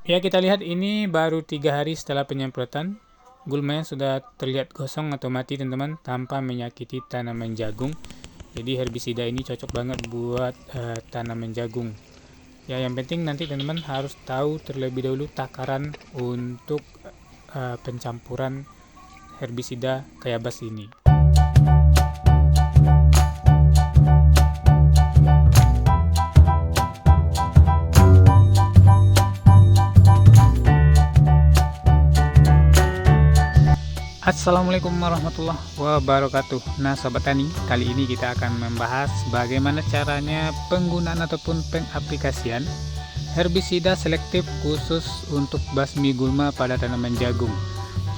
Ya, kita lihat ini baru 3 hari setelah penyemprotan. Gulmanya sudah terlihat gosong atau mati teman-teman, tanpa menyakiti tanaman jagung. Jadi herbisida ini cocok banget buat tanaman jagung. Ya, yang penting nanti teman-teman harus tahu terlebih dahulu takaran untuk pencampuran herbisida kayabas ini. Assalamualaikum warahmatullahi wabarakatuh. Nah, Sobat Tani, kali ini kita akan membahas bagaimana caranya penggunaan ataupun pengaplikasian herbisida selektif khusus untuk basmi gulma pada tanaman jagung.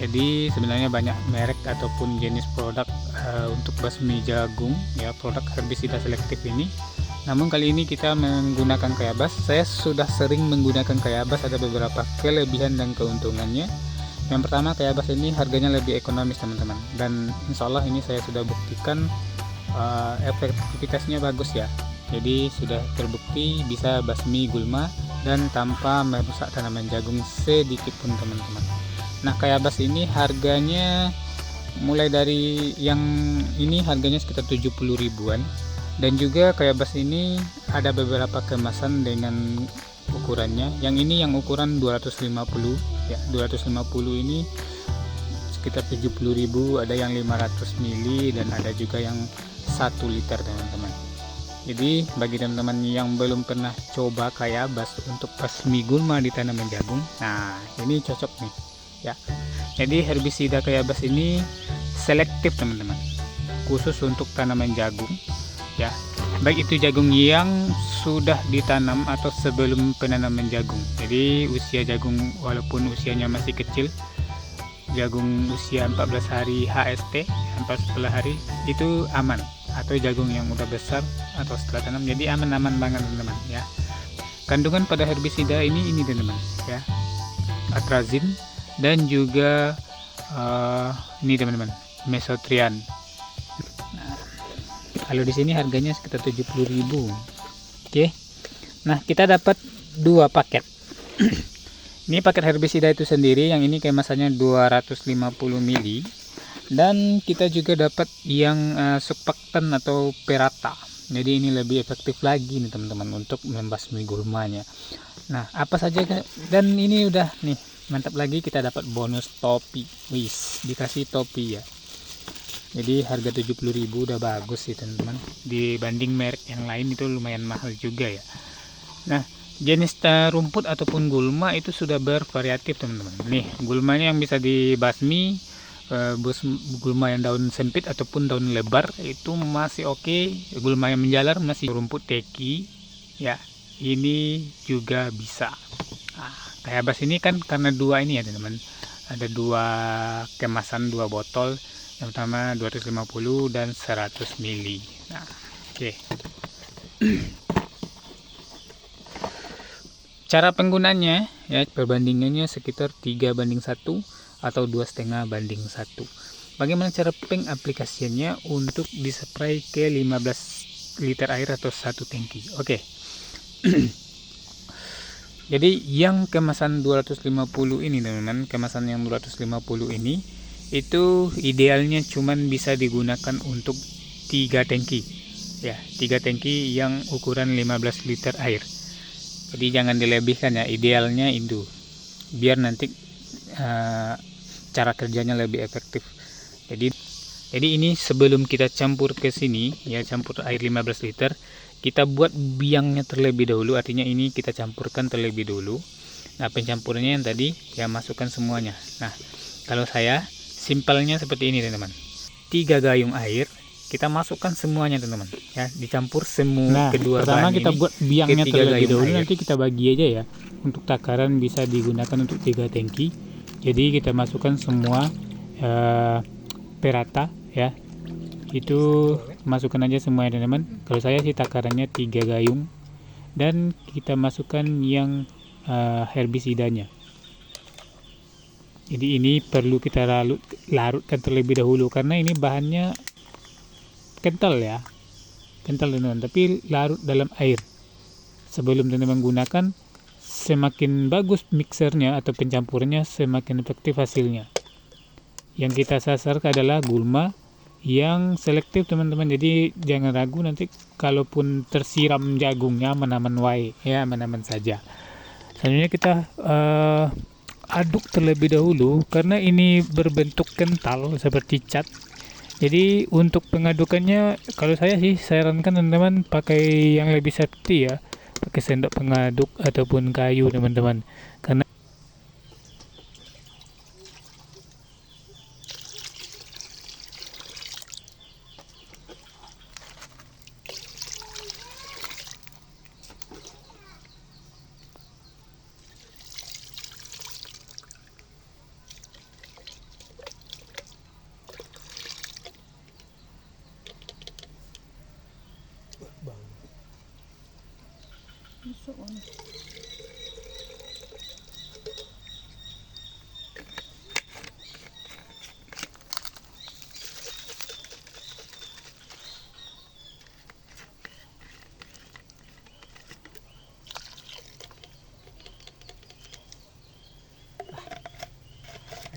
Jadi sebenarnya banyak merek ataupun jenis produk untuk basmi jagung, ya, produk herbisida selektif ini. Namun kali ini kita menggunakan kayabas. Saya sudah sering menggunakan kayabas, ada beberapa kelebihan dan keuntungannya. Yang pertama, kayabas ini harganya lebih ekonomis teman-teman, dan insya Allah ini saya sudah buktikan efektivitasnya bagus ya. Jadi sudah terbukti bisa basmi gulma dan tanpa merusak tanaman jagung sedikit pun teman-teman. Nah, kayabas ini harganya mulai dari yang ini harganya sekitar 70 ribuan, dan juga kayabas ini ada beberapa kemasan dengan ukurannya. Yang ini yang ukuran 250 ya, 250 ini sekitar 70.000, ada yang 500 mili dan ada juga yang 1 liter teman-teman. Jadi bagi teman-teman yang belum pernah coba kayabas untuk basmi gulma di tanaman jagung, nah ini cocok nih ya. Jadi herbisida kayabas ini selektif teman-teman, khusus untuk tanaman jagung ya, baik itu jagung yang sudah ditanam atau sebelum penanaman jagung. Jadi usia jagung walaupun usianya masih kecil, jagung usia 14 hari HST, 14 hari itu aman, atau jagung yang udah besar atau setelah tanam, jadi aman-aman banget teman-teman ya. Kandungan pada herbisida ini teman-teman ya, atrazin dan juga ini teman-teman, mesotrian. Kalau di sini harganya sekitar 70.000. Oke. Nah, kita dapat 2 paket. Ini paket herbisida itu sendiri, yang ini kemasannya 250 mili. Dan kita juga dapat yang surfaktan atau perata. Jadi ini lebih efektif lagi nih teman-teman untuk membasmi gulmanya. Nah, apa saja, dan ini udah nih, mantap lagi, kita dapat bonus topi. Wis, dikasih topi ya. Jadi harga 70.000 udah bagus sih teman-teman, dibanding merek yang lain itu lumayan mahal juga ya. Nah, jenis rumput ataupun gulma itu sudah bervariatif teman-teman. Nih, gulmanya yang bisa dibasmi, gulma yang daun sempit ataupun daun lebar itu masih oke. Gulma yang menjalar masih rumput teki ya, ini juga bisa. Nah, kayabas ini kan karena 2 ini ya teman-teman, ada 2 kemasan, 2 botol. Yang pertama 250 dan 100 mili. Nah, oke. Cara penggunanya ya, perbandingannya sekitar 3:1 atau 2,5:1. Bagaimana cara pengaplikasiannya untuk dispray ke 15 liter air atau 1 tangki. Oke. Jadi yang kemasan 250 ini teman-teman, kemasan yang 250 ini itu idealnya cuman bisa digunakan untuk 3 tangki ya, 3 tangki yang ukuran 15 liter air. Jadi jangan dilebihkan ya, idealnya itu biar nanti cara kerjanya lebih efektif. Jadi ini sebelum kita campur ke sini ya, campur air 15 liter, kita buat biangnya terlebih dahulu, artinya ini kita campurkan terlebih dulu. Nah, pencampurannya yang tadi ya, masukkan semuanya. Nah, kalau saya simpelnya seperti ini teman-teman, 3 gayung air kita masukkan semuanya teman-teman ya, dicampur semua. Nah, kedua pertama bahan kita buat biangnya terlebih dahulu, nanti kita bagi aja ya. Untuk takaran bisa digunakan untuk 3 tangki. Jadi kita masukkan semua perata ya, itu masukkan aja semuanya teman-teman. Kalau saya sih takarannya 3 gayung, dan kita masukkan yang herbisidanya. Jadi ini perlu kita larutkan terlebih dahulu, karena ini bahannya kental ya, kental teman-teman, tapi larut dalam air sebelum teman-teman menggunakan semakin bagus mixernya atau pencampurannya, semakin efektif hasilnya. Yang kita sasar adalah gulma yang selektif teman-teman, jadi jangan ragu nanti kalaupun tersiram jagungnya aman-aman wae ya, aman-aman saja. Selanjutnya kita aduk terlebih dahulu karena ini berbentuk kental seperti cat. Jadi untuk pengadukannya kalau saya sih sarankan teman-teman pakai yang lebih safety ya, pakai sendok pengaduk ataupun kayu teman-teman, karena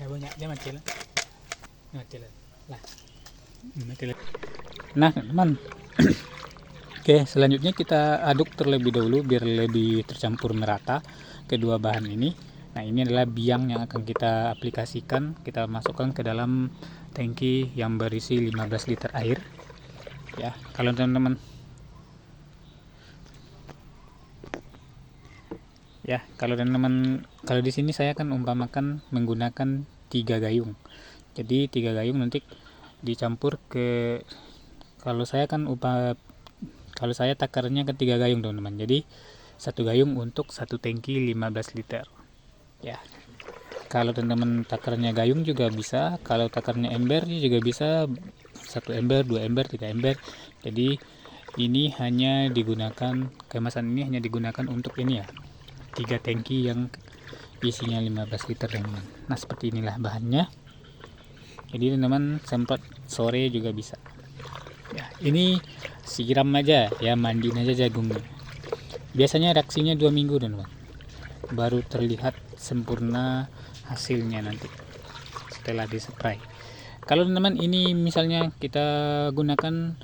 banyak dia mati lah. Nah teman, oke, selanjutnya kita aduk terlebih dahulu biar lebih tercampur merata kedua bahan ini. Nah ini adalah biang yang akan kita aplikasikan, kita masukkan ke dalam tangki yang berisi 15 liter air ya. Kalau teman-teman ya, kalau di sini saya akan umpamakan menggunakan 3 gayung. Jadi 3 gayung nanti dicampur ke, kalau saya takarnya ke 3 gayung teman-teman. Jadi 1 gayung untuk 1 tangki 15 liter ya. Kalau teman-teman takarnya gayung juga bisa, kalau takarnya ember juga bisa, 1 ember, 2 ember, 3 ember. Jadi ini hanya digunakan, kemasan ini hanya digunakan untuk ini ya, 3 tangki yang isinya 15 liter teman-teman. Nah seperti inilah bahannya. Jadi teman-teman semprot sore juga bisa ya. Ini siram aja ya, mandiin aja jagungnya. Biasanya reaksinya 2 minggu teman-teman, baru terlihat sempurna hasilnya nanti setelah dispray. Kalau teman-teman ini misalnya kita gunakan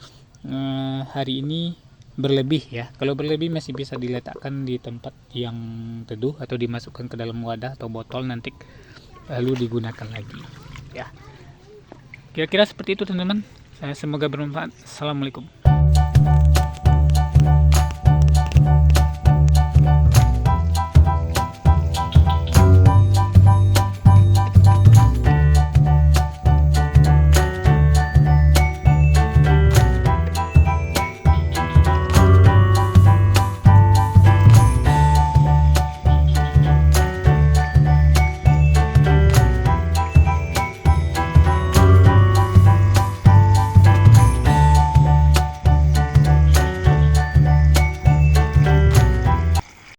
hari ini berlebih ya, kalau berlebih masih bisa diletakkan di tempat yang teduh atau dimasukkan ke dalam wadah atau botol nanti lalu digunakan lagi ya. Kira-kira seperti itu teman-teman. Semoga bermanfaat. Assalamualaikum.